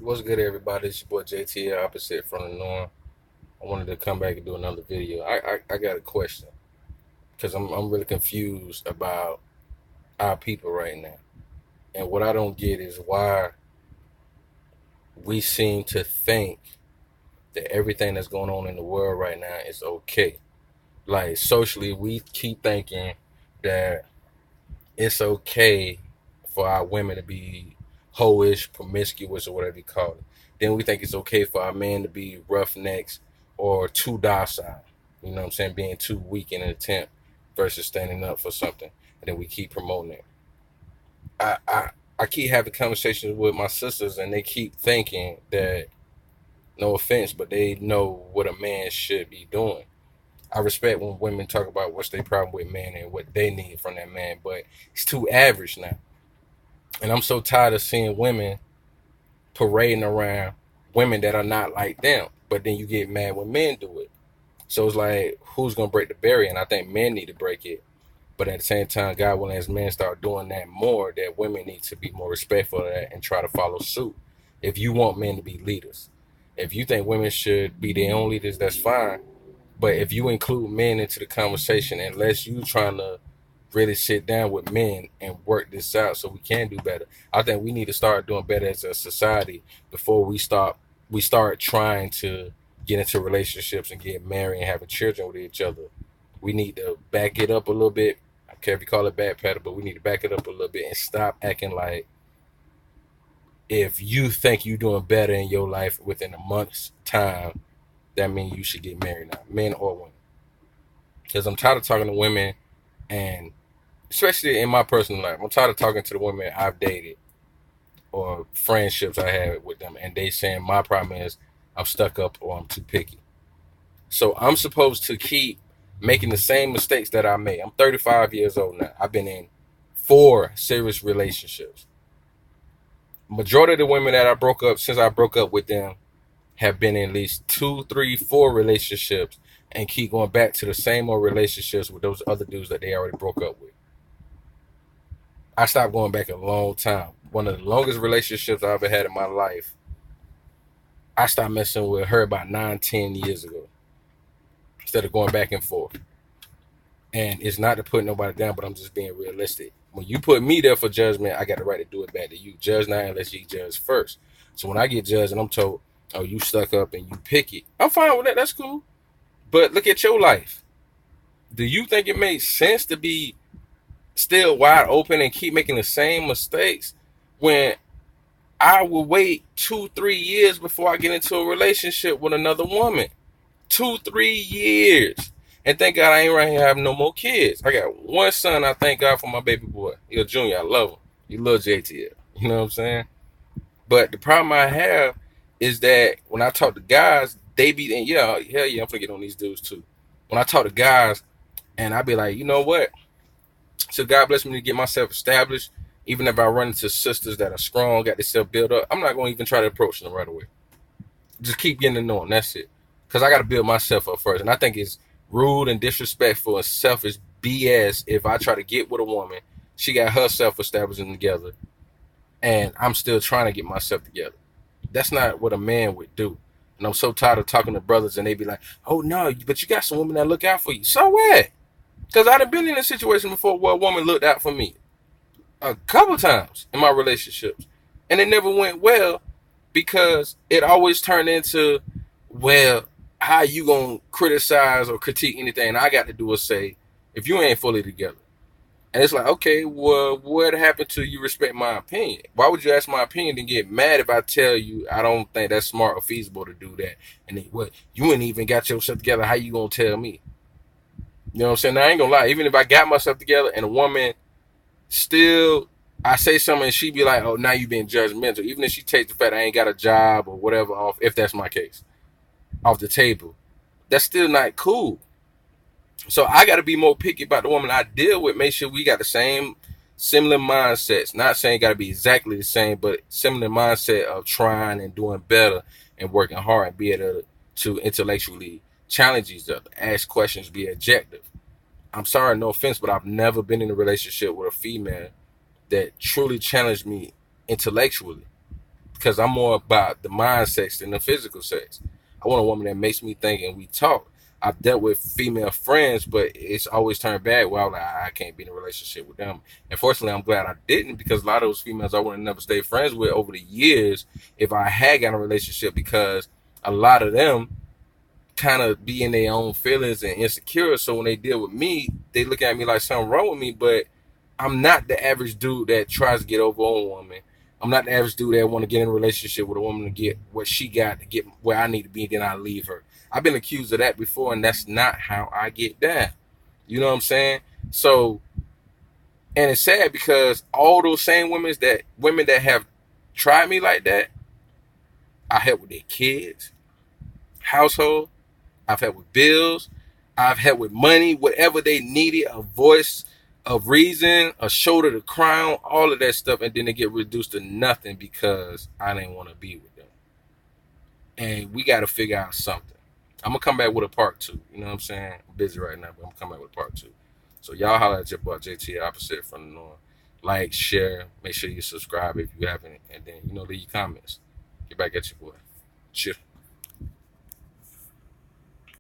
What's good, everybody? It's your boy JT, opposite from the norm. I wanted to come back and do another video. I got a question because I'm really confused about our people right now, and what I don't get is why we seem to think that everything that's going on in the world right now is okay. Like socially, we keep thinking that it's okay for our women to be hoish, promiscuous, or whatever you call it. Then we think it's okay for our men to be roughnecks or too docile. You know what I'm saying? Being too weak in an attempt versus standing up for something. And then we keep promoting it. I keep having conversations with my sisters, and they keep thinking that, no offense, but they know what a man should be doing. I respect when women talk about what's their problem with men and what they need from that man, but it's too average now. And I'm so tired of seeing women parading around women that are not like them. But then you get mad when men do it. So it's like, who's gonna break the barrier? And I think men need to break it. But at the same time, God willing, as men start doing that more, that women need to be more respectful of that and try to follow suit. If you want men to be leaders, if you think women should be their own leaders, that's fine. But if you include men into the conversation, unless you trying to really sit down with men and work this out so we can do better, I think we need to start doing better as a society before we start trying to get into relationships and get married and having children with each other. We need to back it up a little bit. I don't care if you call it backpedal, but we need to back it up a little bit and stop acting like if you think you're doing better in your life within a month's time, that means you should get married now, men or women. Because I'm tired of talking to women, and especially in my personal life, I'm tired of talking to the women I've dated or friendships I had with them, and they saying my problem is I'm stuck up or I'm too picky. So I'm supposed to keep making the same mistakes that I made. I'm 35 years old now. I've been in 4 serious relationships. Majority of the women that I broke up, since I broke up with them, have been in at least 2, 3, 4 relationships and keep going back to the same old relationships with those other dudes that they already broke up with. I stopped going back a long time. One of the longest relationships I ever had in my life, I stopped messing with her about 9, 10 years ago instead of going back and forth. And it's not to put nobody down, but I'm just being realistic. When you put me there for judgment, I got the right to do it back to you. Judge not unless you judge first. So when I get judged and I'm told, oh, you stuck up and you pick it, I'm fine with that. That's cool. But look at your life. Do you think it makes sense to be still wide open and keep making the same mistakes when I will wait 2, 3 years before I get into a relationship with another woman? 2, 3 years. And thank God I ain't right here having no more kids. I got one son. I thank God for my baby boy. He's a junior. I love him. You love JTL. You know what I'm saying? But the problem I have is that when I talk to guys, they be, and yeah, hell yeah, I'm gonna get on these dudes too. When I talk to guys, and I be like, you know what? So God bless me to get myself established. Even if I run into sisters that are strong, got themselves built up, I'm not gonna even try to approach them right away. Just keep getting to know them. That's it. Because I got to build myself up first. And I think it's rude and disrespectful and selfish BS if I try to get with a woman, she got herself established and together, and I'm still trying to get myself together. That's not what a man would do. And I'm so tired of talking to brothers and they be like, oh no, but you got some women that look out for you. So what? Because I've been in a situation before where a woman looked out for me a couple times in my relationships. And it never went well because it always turned into, well, how you gonna criticize or critique anything I got to do is say if you ain't fully together? And it's like, okay, well, what happened to you respect my opinion? Why would you ask my opinion and get mad if I tell you I don't think that's smart or feasible to do that? And then, what, you ain't even got yourself together, how you gonna tell me? You know what I'm saying? Now, I ain't gonna lie, even if I got myself together and a woman still, I say something and she be like, oh, now you being judgmental, even if she takes the fact I ain't got a job or whatever off, if that's my case, off the table, that's still not cool. So I got to be more picky about the woman I deal with. Make sure we got the same, similar mindsets. Not saying got to be exactly the same, but similar mindset of trying and doing better and working hard and be able to intellectually challenge each other, ask questions, be objective. I'm sorry, no offense, but I've never been in a relationship with a female that truly challenged me intellectually. because I'm more about the mind sex than the physical sex. I want a woman that makes me think and we talk. I've dealt with female friends, but it's always turned bad. Well, I can't be in a relationship with them. And fortunately, I'm glad I didn't, because a lot of those females I would have never stayed friends with over the years if I had got in a relationship, because a lot of them kind of be in their own feelings and insecure. So when they deal with me, they look at me like something wrong with me. But I'm not the average dude that tries to get over on a woman. I'm not the average dude that want to get in a relationship with a woman to get what she got to get where I need to be, then I leave her. I've been accused of that before, and that's not how I get down. You know what I'm saying? So, and it's sad because all those same women that have tried me like that, I help with their kids, household. I've helped with bills. I've helped with money, whatever they needed, a voice of reason, a shoulder to cry on, all of that stuff, and then they get reduced to nothing because I didn't want to be with them. And we got to figure out something. I'm going to come back with a part 2. You know what I'm saying? I'm busy right now, but I'm going to come back with a part 2. So y'all holler at your boy JT Opposite from the North. Like, share, make sure you subscribe if you haven't, and then, leave your comments. Get back at your boy. Cheers.